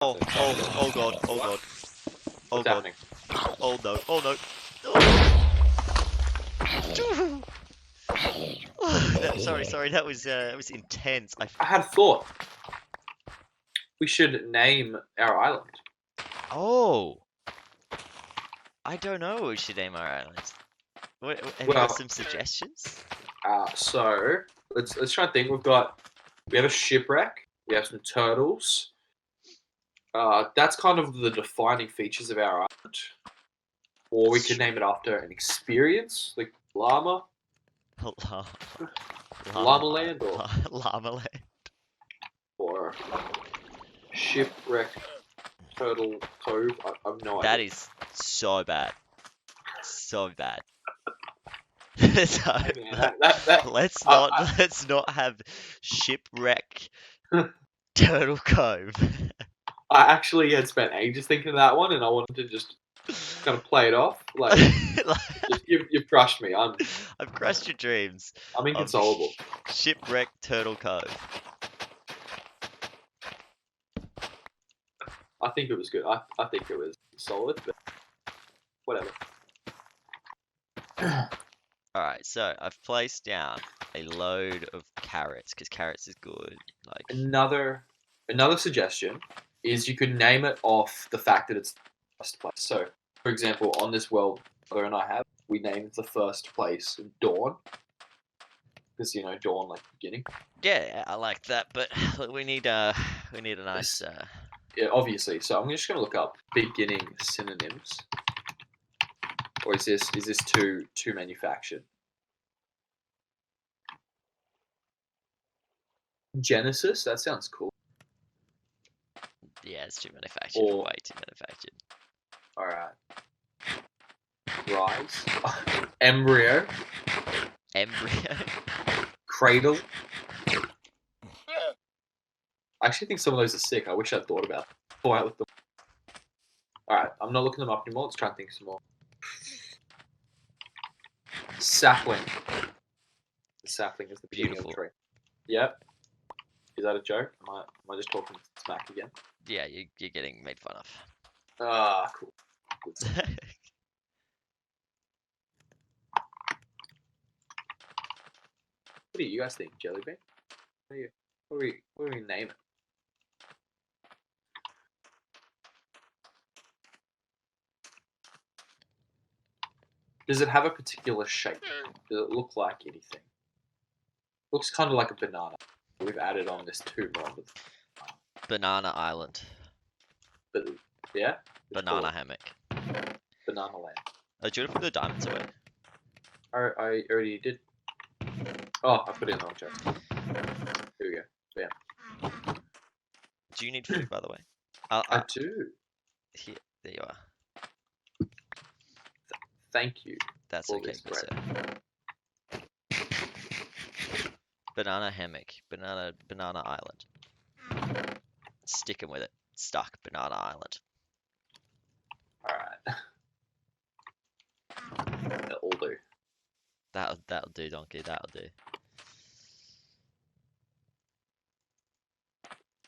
Oh god, oh god. Oh What's god. happening? Oh no, oh no. Sorry, that was intense. I had a thought. We should name our island. Oh, I don't know what we should name our islands. Have you got Well, some suggestions? So let's try and think. We have a shipwreck. We have some turtles. That's kind of the defining features of our island. Or we could name it after an experience, like llama, llama land, Llama Land. or shipwreck turtle cove. I've no idea. That is so bad. So bad. So, Hey, man, that let's I- not have shipwreck Turtle Cove. I actually had spent ages thinking of that one, and I wanted to just kind of play it off. Like, you've crushed me. I've crushed your dreams I'm of inconsolable. shipwreck Turtle Cove. I think it was good. I think it was solid, but whatever. Alright, so I've placed down a load of carrots because carrots is good. Like Another suggestion is you could name it off the fact that it's the first place. So, for example, on this world, Brother and I have, we named the first place Dawn because dawn like beginning. yeah, I like that, but we need a nice Yeah, obviously. So I'm just gonna look up beginning synonyms, or is this too manufactured? Genesis. That sounds cool. yeah, it's too manufactured, Or way too manufactured. all right. Rise, embryo, Embryo. cradle. I actually think some of those are sick. I wish I'd thought about them before I looked them. All right, I'm not looking them up anymore. Let's try and think some more. Sapling. The sapling is the beginning of the tree. Yep. Is that a joke? Am I just talking smack again? Yeah, you're getting made fun of. Ah, cool. Good stuff. What do you guys think, Jellybean? What do we name it? Does it have a particular shape? Does it look like anything? Looks kind of like a banana. We've added on this two more. Banana Island. But yeah, Banana hammock. Banana Land. Oh, do you want to put the diamonds away? I already did. Oh, I put it in the wrong chest. Here we go. Bam. Do you need food, by the way? I do. Here, there you are. Thank you. That's for okay, this good bread. sir. Banana hammock. Banana island. Sticking with it. Stuck. Banana island. Alright. That'll do. That'll do, donkey. That'll do.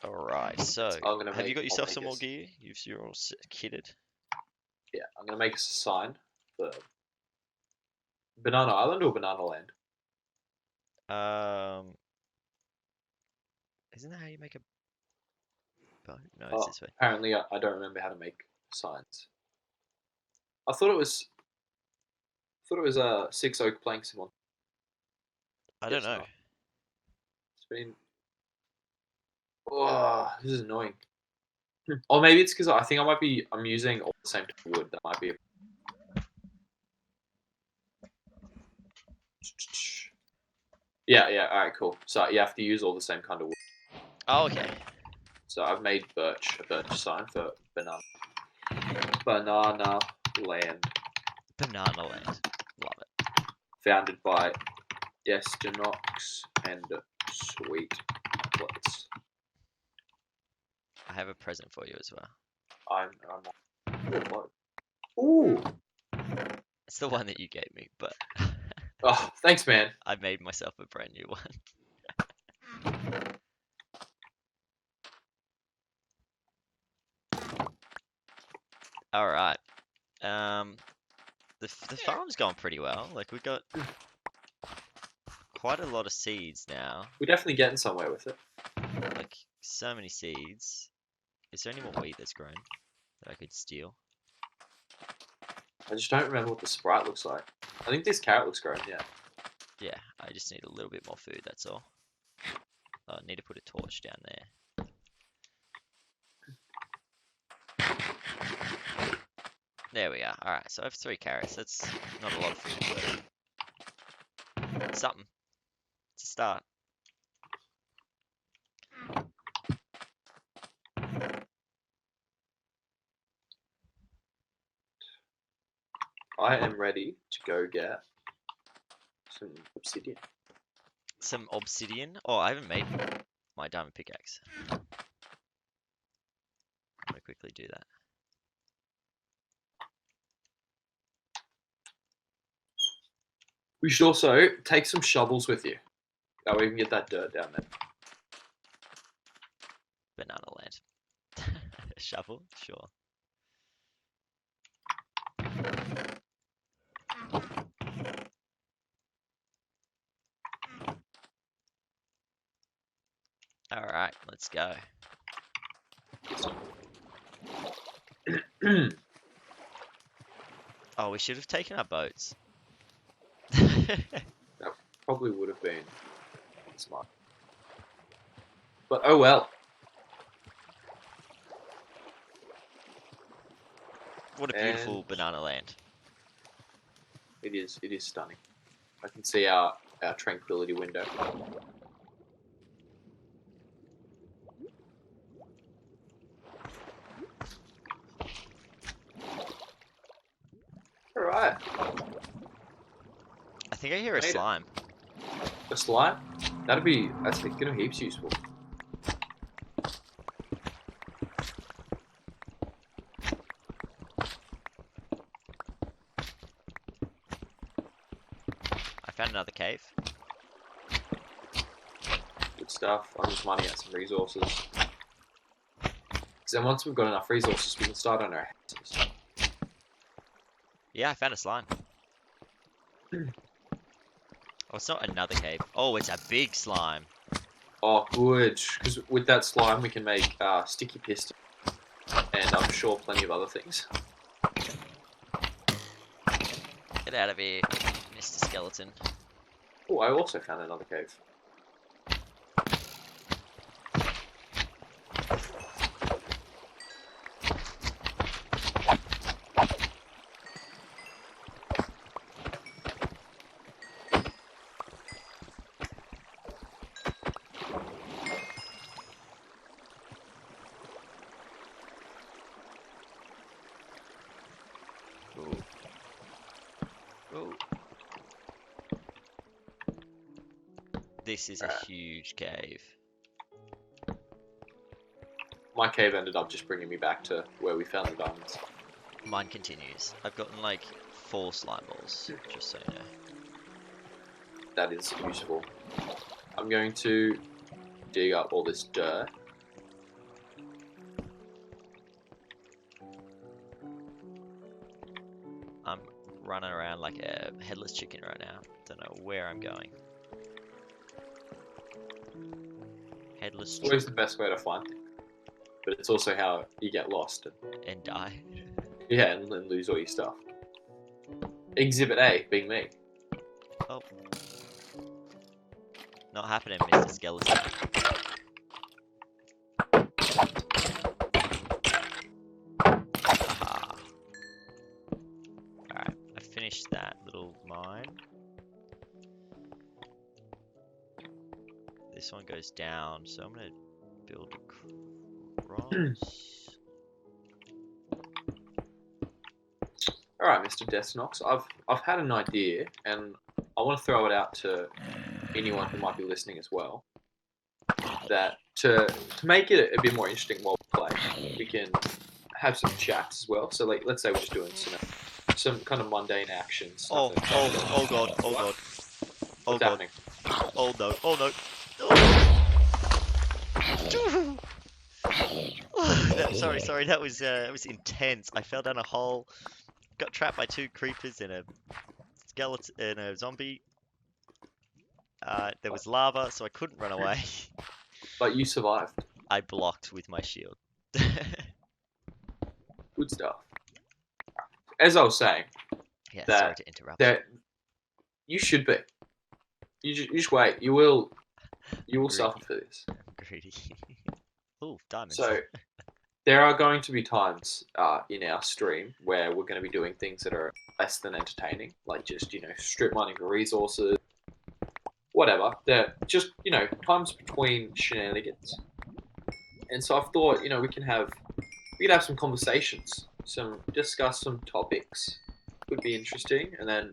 Alright, so have you got yourself some more gear? You're all kitted. Yeah, I'm gonna make us a sign for Banana Island or Banana Land. Isn't that how you make a boat? No, it's this way. Apparently, I don't remember how to make signs. I thought it was 6 oak planks in one. I don't know. It's been. Oh, this is annoying. Or maybe it's because I think I'm using all the same type of wood. That might be. Yeah. All right, cool. So you have to use all the same kind of wood. Oh, okay. So I've made a birch sign for banana. Banana Land. Banana Land. Love it. Founded by Destinox and Sweet Applets. I have a present for you as well. Ooh. It's the one that you gave me, but Oh, thanks, man. I made myself a brand new one. All right. The farm's going pretty well. Like we got quite a lot of seeds now. We're definitely getting somewhere with it. Like so many seeds. Is there any more wheat that's grown that I could steal? I just don't remember what the sprite looks like. I think this carrot looks grown, yeah. Yeah, I just need a little bit more food, that's all. I need to put a torch down there. There we are. Alright, so I have 3 carrots. That's not a lot of food, but it's something. It's a start. I am ready to go get some obsidian. Some obsidian? Oh, I haven't made my diamond pickaxe. I'm gonna quickly do that. We should also take some shovels with you. That way we can get that dirt down there. Banana land. A shovel? Sure. Alright, let's go. Oh, we should have taken our boats. That probably would have been smart. But oh well. What a beautiful banana land. It is stunning. I can see our tranquility window. Alright. I think I hear a Made it. slime. A slime? That's gonna be heaps useful. I found another cave. Good stuff. I'm just mining out some resources. Because then once we've got enough resources, we can start on our houses. Yeah, I found a slime. Oh, it's not another cave. Oh, it's a big slime. Oh, good. Because with that slime, we can make sticky piston. And I'm sure plenty of other things. Get out of here, Mr. Skeleton. Oh, I also found another cave. Ooh. Ooh. This is a huge cave. My cave ended up just bringing me back to where we found the diamonds. Mine continues. I've gotten like 4 slime balls, just so you know. That is useful. I'm going to dig up all this dirt. I'm running around like a headless chicken right now. Don't know where I'm going. Headless It's always the best way to find things. But it's also how you get lost and die. Yeah, and lose all your stuff. Exhibit A being me. Oh. Not happening, Mr. Skeleton. Aha. Alright, I finished that little mine. This one goes down, so I'm gonna build across. Alright, Mr. Desnox, I've had an idea, and I want to throw it out to anyone who might be listening as well. That to make it a bit more interesting while we play, we can have some chats as well. So like, let's say we're just doing some kind of mundane actions. Oh nothing- god, oh god. Oh What's god. happening? Oh no, oh no. Oh, sorry. That was intense. I fell down a hole, got trapped by two creepers and a skeleton and a zombie. There was lava, so I couldn't run away. But you survived. I blocked with my shield. Good stuff. As I was saying, Yeah, sorry that to interrupt. that you should be. You just wait. You will suffer Greedy. for this. Greedy. Ooh, diamonds. So there are going to be times in our stream where we're going to be doing things that are less than entertaining, like just strip mining for resources, whatever. They're just times between shenanigans. And so I've thought we could have some conversations, discuss some topics. Could be interesting, and then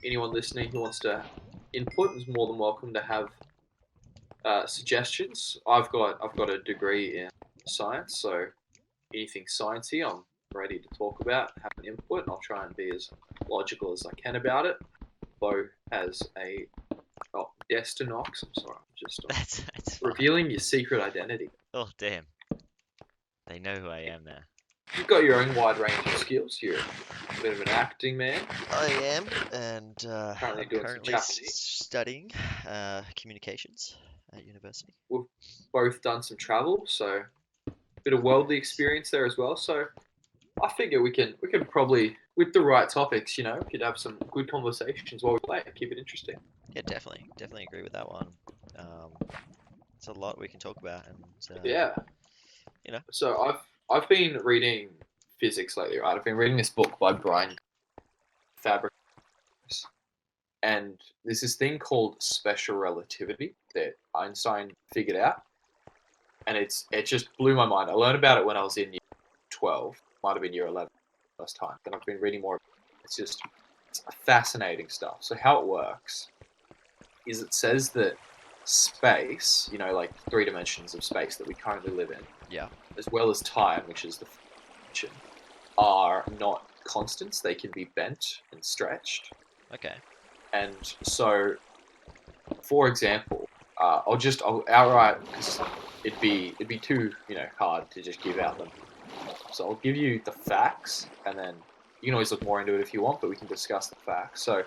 anyone listening who wants to input is more than welcome to have suggestions. I've got a degree in science, so anything sciencey, I'm ready to talk about, have an input. I'll try and be as logical as I can about it. Bo has a Destinox. I'm sorry, I'm just That's fine. revealing your secret identity. Oh, damn. They know who I am now. You've got your own wide range of skills. You're a bit of an acting man. I am, and Currently I'm doing some currently Japanese. studying communications at university. We've both done some travel, so a bit of worldly experience there as well. So I figure we can probably, with the right topics, we could have some good conversations while we play. Keep it interesting. Yeah, definitely agree with that one. It's a lot we can talk about, and Yeah. So I've been reading physics lately, right? I've been reading this book by Brian Fabric, and there's this thing called special relativity that Einstein figured out, and it just blew my mind. I learned about it when I was in year 12, might have been year 11 first time. Then I've been reading more. It's fascinating stuff. So how it works is it says that space, like 3 dimensions of space that we currently live in, yeah, as well as time, which is the dimension, are not constants. They can be bent and stretched. okay, And so, for example, I'll outright, because it'd be too hard to just give out them. So I'll give you the facts, and then you can always look more into it if you want, but we can discuss the facts. So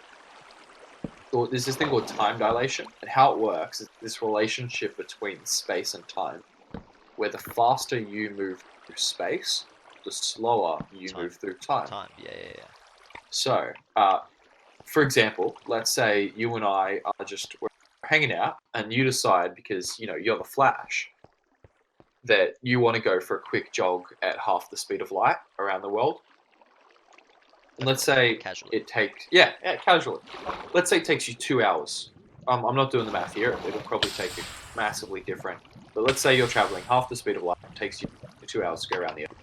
there's this thing called time dilation, and how it works is this relationship between space and time, where the faster you move through space, the slower you move through time. Yeah. So, for example, let's say you and I are we're hanging out, and you decide, because you're the Flash, that you want to go for a quick jog at half the speed of light around the world. And let's say Casually. it takes casually. Let's say it takes you 2 hours. I'm not doing the math here. It'll probably take you massively different. But let's say you're traveling half the speed of light. It takes you 2 hours to go around the Earth.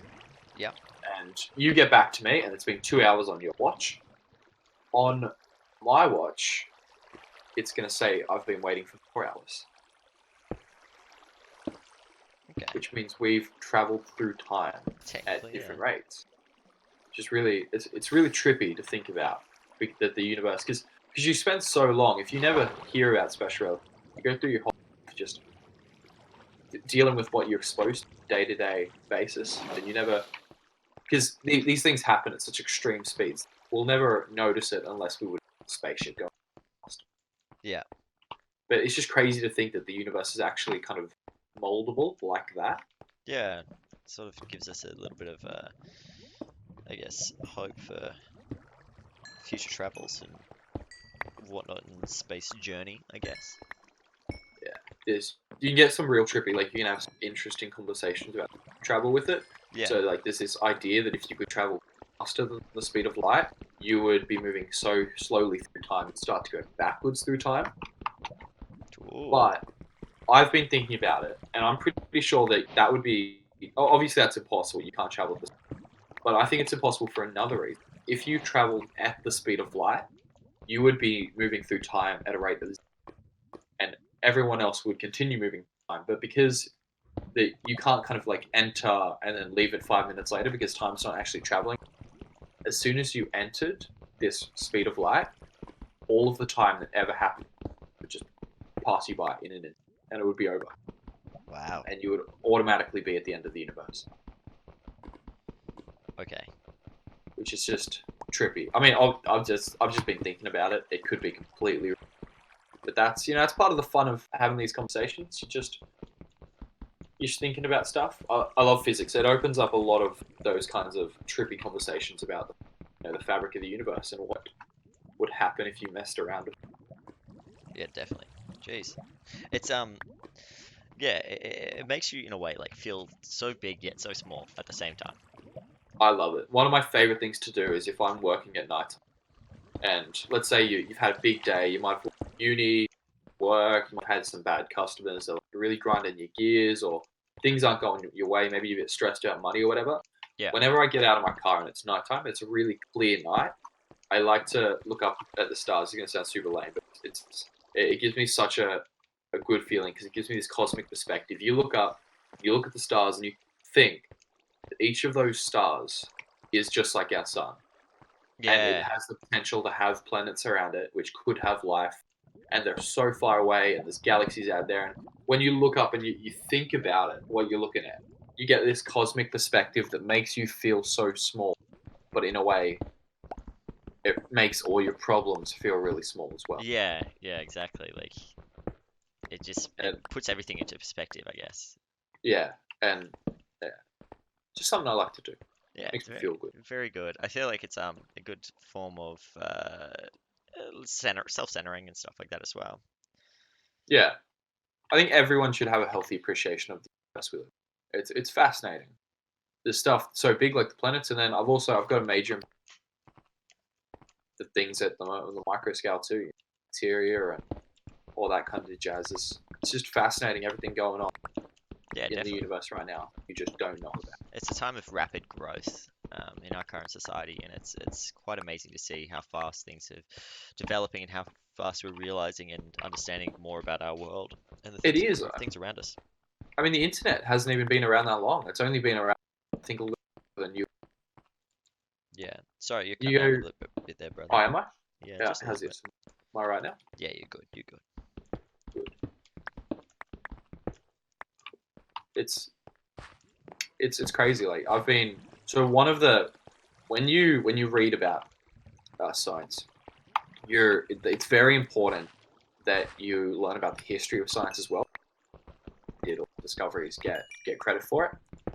Yeah. And you get back to me, and it's been 2 hours on your watch. On my watch, it's going to say I've been waiting for 4 hours. Okay. Which means we've traveled through time at different rates. Just really, it's really trippy to think about that the universe, because you spend so long. If you never hear about special relativity, you go through your whole life just dealing with what you're exposed to day-to-day basis, and you never, because these things happen at such extreme speeds. We'll never notice it unless we would have a spaceship going past. Yeah. But it's just crazy to think that the universe is actually kind of moldable like that. Yeah, sort of gives us a little bit of, I guess, hope for future travels and whatnot in space journey, I guess. Yeah, you can get some real trippy, like you can have some interesting conversations about travel with it. Yeah. So like there's this idea that if you could travel faster than the speed of light, you would be moving so slowly through time and start to go backwards through time. Ooh. But I've been thinking about it, and I'm pretty sure that would be, obviously that's impossible. You can't travel at the speed. But I think it's impossible for another reason. If you traveled at the speed of light, you would be moving through time at a rate that is, and everyone else would continue moving time. But because you can't kind of like enter and then leave it 5 minutes later because time's not actually traveling. As soon as you entered this speed of light, all of the time that ever happened would just pass you by in an instant, and it would be over. Wow. And you would automatically be at the end of the universe. Okay. which is just trippy. I mean, I've just been thinking about it. It could be completely, but that's that's part of the fun of having these conversations. You're just thinking about stuff. I love physics. It opens up a lot of those kinds of trippy conversations about the fabric of the universe and what would happen if you messed around with it. Yeah, definitely. Jeez. It's yeah, it makes you in a way like feel so big yet so small at the same time. I love it. One of my favorite things to do is if I'm working at night and let's say you've had a big day, you might have uni, work, you've had some bad customers that are really grinding your gears, or things aren't going your way, maybe you get stressed out money or whatever. Yeah. Whenever I get out of my car and it's nighttime, it's a really clear night. I like to look up at the stars. It's going to sound super lame, but it gives me such a good feeling because it gives me this cosmic perspective. You look up, you look at the stars, and you think that each of those stars is just like our sun, and it Yeah. has the potential to have planets around it which could have life, and they're so far away, and there's galaxies out there. And when you look up and you think about it, what you're looking at, you get this cosmic perspective that makes you feel so small, but in a way, it makes all your problems feel really small as well. Yeah, yeah, exactly. Like it And puts everything into perspective, I guess. yeah, and yeah, just something I like to do. Yeah, Makes me feel good. very good. I feel like it's a good form of self-centering and stuff like that as well. Yeah, I think everyone should have a healthy appreciation of the universe we live in. It's fascinating. There's stuff so big like the planets, and then I've got a major in the things at the micro scale too, bacteria and all that kind of jazz. It's just fascinating everything going on Yeah, in the definitely. universe right now. You just don't know about. It's a time of rapid growth in our current society, and it's quite amazing to see how fast things are developing and how fast we're realizing and understanding more about our world and the It things is. things around us. I mean, the internet hasn't even been around that long. It's only been around, I think, a little bit than you. Yeah. Sorry, you're You cutting out a go, little bit there, brother. oh, am I? Yeah, Yeah, just a how's little bit. this? Am I right now? Yeah, you're good. You're good. Good. It's it's crazy. Like I've been so one of the when you read about science, it's very important that you learn about the history of science as well. Did all the discoveries get credit for it? Yeah.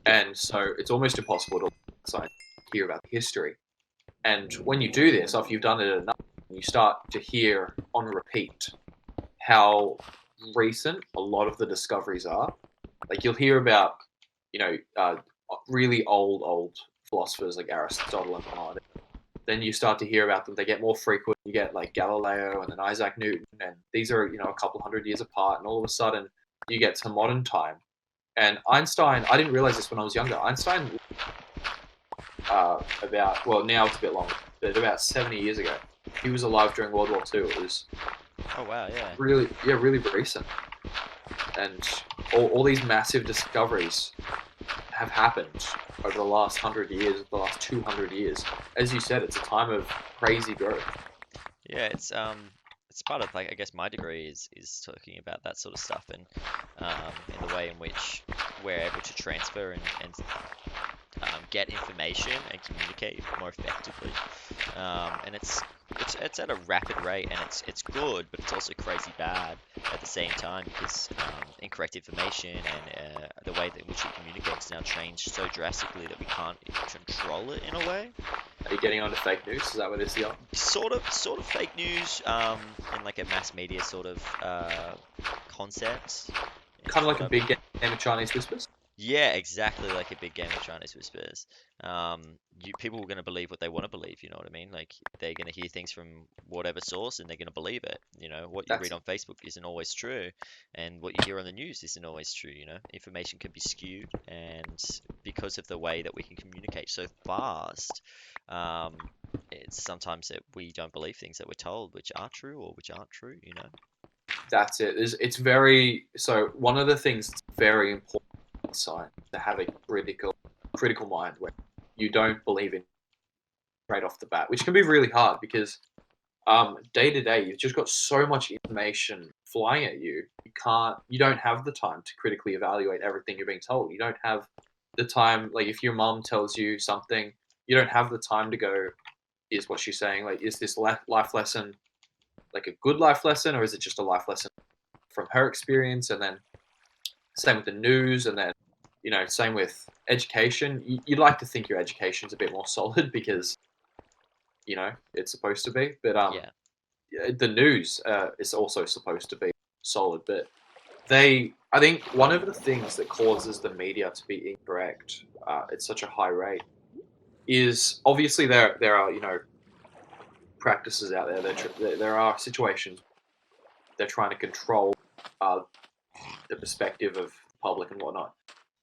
And so it's almost impossible to science hear about the history. And when you do this, after you've done it enough, you start to hear on repeat how recent a lot of the discoveries are. Like you'll hear about, you know, really old philosophers like Aristotle and whatnot. Then you start to hear about them. They get more frequent. You get like Galileo and then Isaac Newton, and these are a couple hundred years apart. And all of a sudden, you get to modern time. And Einstein, I didn't realize this when I was younger. Einstein, about now it's a bit longer, but about 70 years ago, he was alive during World War II. It was Oh wow, yeah. really recent, and all these massive discoveries have happened over the last 100 years, the last 200 years. As you said, it's a time of crazy growth. Yeah, it's part of like I guess my degree is talking about that sort of stuff and in the way in which we're able to transfer and get information and communicate more effectively. And it's at a rapid rate, and it's good, but it's also crazy bad at the same time because incorrect information and the way that in which we communicate has now changed so drastically that we can't control it in a way. Are you getting onto fake news? Is that what it's on? Sort of fake news, in like a mass media sort of concept. Kind Is of like what a I've big game of Chinese whispers? Yeah, exactly like a big game of Chinese whispers. People are going to believe what they want to believe, you know what I mean? Like they're going to hear things from whatever source and they're going to believe it. You know, what you read That's on Facebook isn't always true, and what you hear on the news isn't always true, you know? Information can be skewed, and because of the way that we can communicate so fast, um, it's sometimes that we don't believe things that we're told, which are true or which aren't true, you know? that's it. It's very so. One of the things that's very important in science to have a critical mind where you don't believe in right off the bat, which can be really hard because day to day you've just got so much information flying at you. You don't have the time to critically evaluate everything you're being told. You don't have the time, like if your mom tells you something, you don't have the time to go, is what she's saying, like, is this life lesson like a good life lesson, or is it just a life lesson from her experience? And then same with the news, and then same with education. You'd like to think your education's a bit more solid because it's supposed to be, but Yeah. the news is also supposed to be solid, but I think one of the things that causes the media to be incorrect at such a high rate is obviously there are practices out there. There are situations they're trying to control uh, the perspective of the public and whatnot.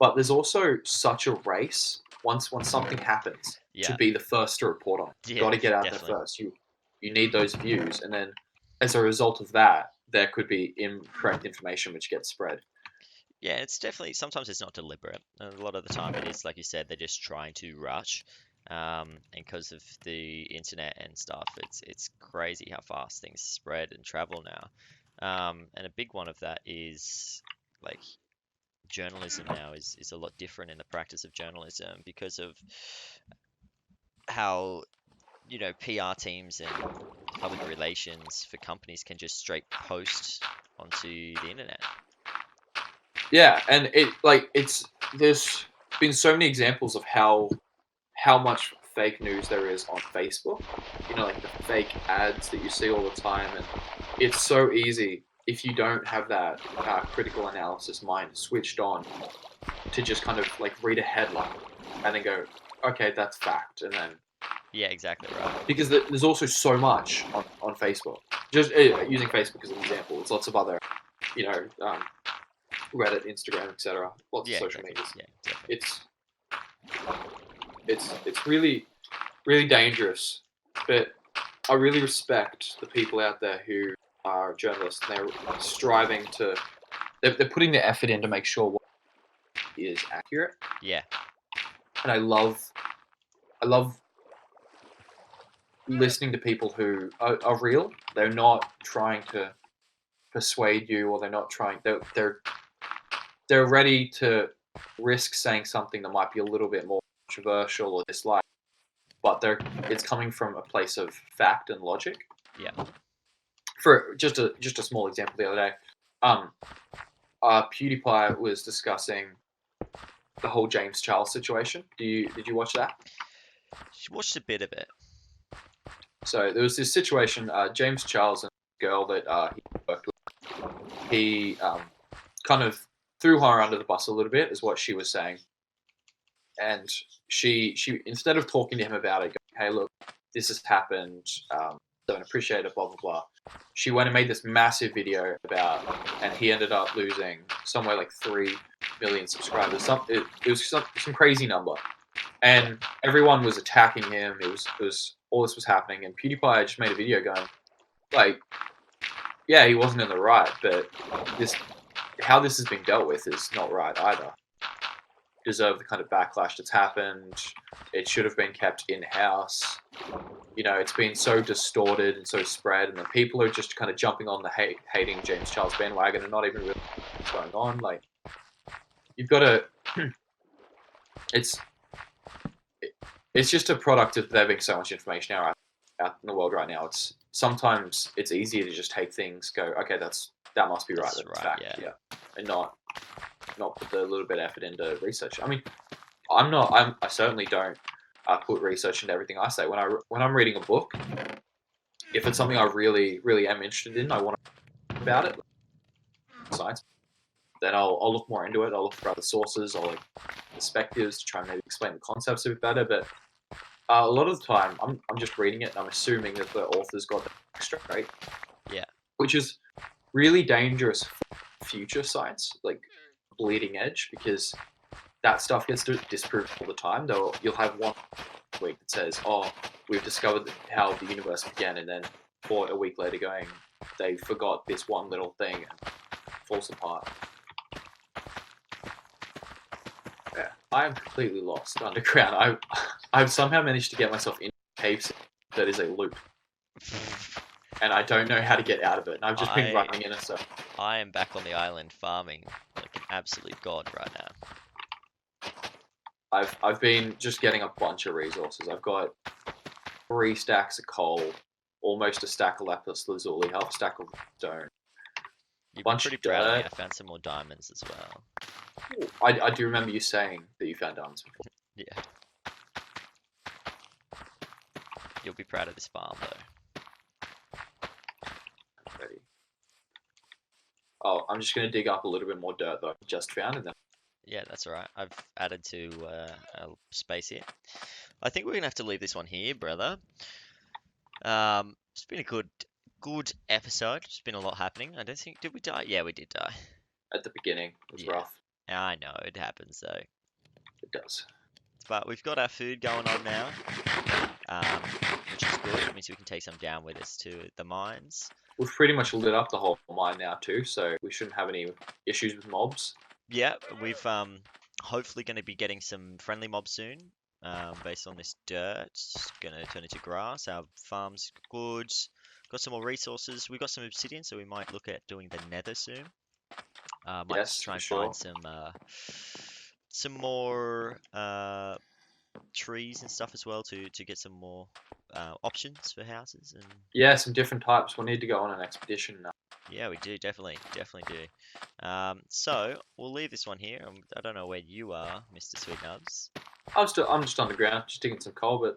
But there's also such a race once something happens to Yeah. be the first to report on it. You've got Yeah, to get out there definitely. first. You need those views, and then as a result of that, there could be incorrect information which gets spread. Yeah, it's definitely sometimes it's not deliberate. A lot of the time it is, like you said, they're just trying to rush. And because of the internet and stuff, it's crazy how fast things spread and travel now. And a big one of that is like journalism now is a lot different in the practice of journalism because of how, PR teams and public relations for companies can just straight post onto the internet. Yeah, and it's there's been so many examples of how much fake news there is on Facebook. Like the fake ads that you see all the time, and it's so easy if you don't have that critical analysis mind switched on to just kind of like read a headline and then go, okay, that's fact, and then Yeah, exactly right. because there's also so much on Facebook. Just using Facebook as an example, there's lots of other, you know, um, Reddit, Instagram, etc. Lots of Yeah, social exactly. medias. Yeah, definitely. It's really dangerous, but I really respect the people out there who are journalists and they're striving to they're putting the effort in to make sure what is accurate. Yeah, And I love listening to people who are real. They're not trying to persuade you, or they're not trying. They're ready to risk saying something that might be a little bit more controversial or disliked, but it's coming from a place of fact and logic. yeah. For just a small example, the other day, um, PewDiePie was discussing the whole James Charles situation. Did you watch that? She watched a bit of it. So there was this situation. James Charles and a girl that he worked with. He kind of threw her under the bus a little bit, is what she was saying. And she instead of talking to him about it, going, hey, look, this has happened. Don't appreciate it. Blah blah blah. She went and made this massive video about, and he ended up losing somewhere like 3 million subscribers. It was some crazy number, Yeah, and everyone was attacking him. It was all this was happening, and PewDiePie just made a video going like, yeah, he wasn't in the right, but this how this has been dealt with is not right either. Deserve the kind of backlash that's happened. It should have been kept in house. It's been so distorted and so spread, and the people are just kind of jumping on the hating James Charles bandwagon and not even really what's going on. Like, you've got to. It's it's just a product of there being so much information out in the world right now. Sometimes it's easier to just take things, go, okay, that must be right, that's that's right. fact, Yeah, yeah, and not put the little bit of effort into research. I mean, I certainly don't put research into everything I say. When I'm reading a book, if it's something I really really am interested in, I want to know about it, like science. Then I'll look more into it. I'll look for other sources. I'll look perspectives to try and maybe explain the concepts a bit better. But a lot of the time, I'm just reading it and I'm assuming that the author's got the straight, yeah, which is really dangerous for future science, like bleeding edge, because that stuff gets disproved all the time. Though you'll have one week that says, "Oh, we've discovered how the universe began," and then for a week later, going, they forgot this one little thing and falls apart. Yeah, I am completely lost underground. I've somehow managed to get myself in a cave that is a loop, and I don't know how to get out of it. And I've just been I running in a circle. I am back on the island farming like an absolute god right now. I've been just getting a bunch of resources. I've got 3 stacks of coal, almost a stack of lapis lazuli, half a stack of stone, a You'd be bunch pretty of proud of me. dirt. I found some more diamonds as well. Ooh, I do remember you saying that you found diamonds before. Yeah, you'll be proud of this farm though. Ready. Oh, I'm just gonna dig up a little bit more dirt that I just found, and then Yeah, that's all right. I've added to a space here. I think we're gonna have to leave this one here, brother. It's been a good episode. It's been a lot happening. I don't think, did we die? Yeah, we did die. at the beginning it was Yeah, rough. I know it happens though. It does. But we've got our food going on now, um, which is good. It means we can take some down with us to the mines. We've pretty much lit up the whole mine now too, so we shouldn't have any issues with mobs. Yeah, we've hopefully going to be getting some friendly mobs soon. Based on this dirt, it's gonna turn into grass. Our farm's good. Got some more resources. We've got some obsidian, so we might look at doing the nether soon. Might Yes, try for and sure. find some more trees and stuff as well to get some more options for houses. And Yeah, some different types. We'll need to go on an expedition now. yeah, we do definitely do. So we'll leave this one here. I don't know where you are, Mr. Sweet Nubs. I'm just on the ground, just digging some coal, but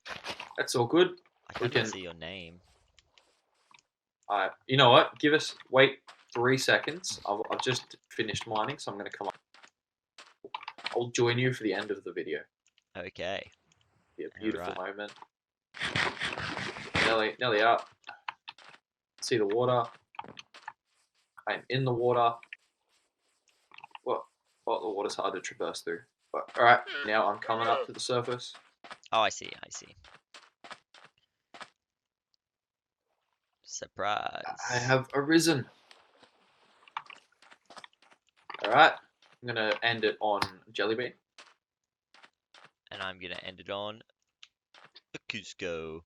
that's all good. I We can't even can. see your name. You know what? Wait 3 seconds. I've just finished mining, so I'm going to come up. I'll join you for the end of the video. Okay. Be a All beautiful right. moment. Nearly out. See the water. I'm in the water. Well, the water's hard to traverse through. But all right, now I'm coming up to the surface. Oh, I see. I Surprise. have arisen. All right, I'm gonna end it on Jellybean. And I'm gonna end it on the Cusco.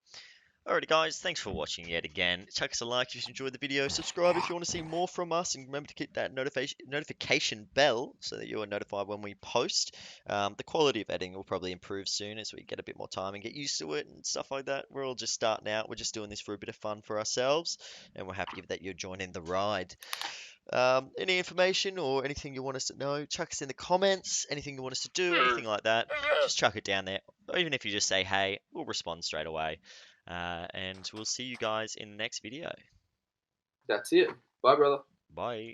Alrighty guys, thanks for watching yet again. Chuck us a like if you enjoyed the video, subscribe if you want to see more from us, and remember to hit that notification bell so that you are notified when we post. The quality of editing will probably improve soon as we get a bit more time and get used to it and stuff like that. We're all just starting out, we're just doing this for a bit of fun for ourselves, and we're happy that you're joining the ride. Any information or anything you want us to know, chuck us in the comments. Anything you want us to do, anything like that, just chuck it down there. Or even if you just say hey, we'll respond straight away. And we'll see you guys in the next video. That's it. Bye, brother. Bye.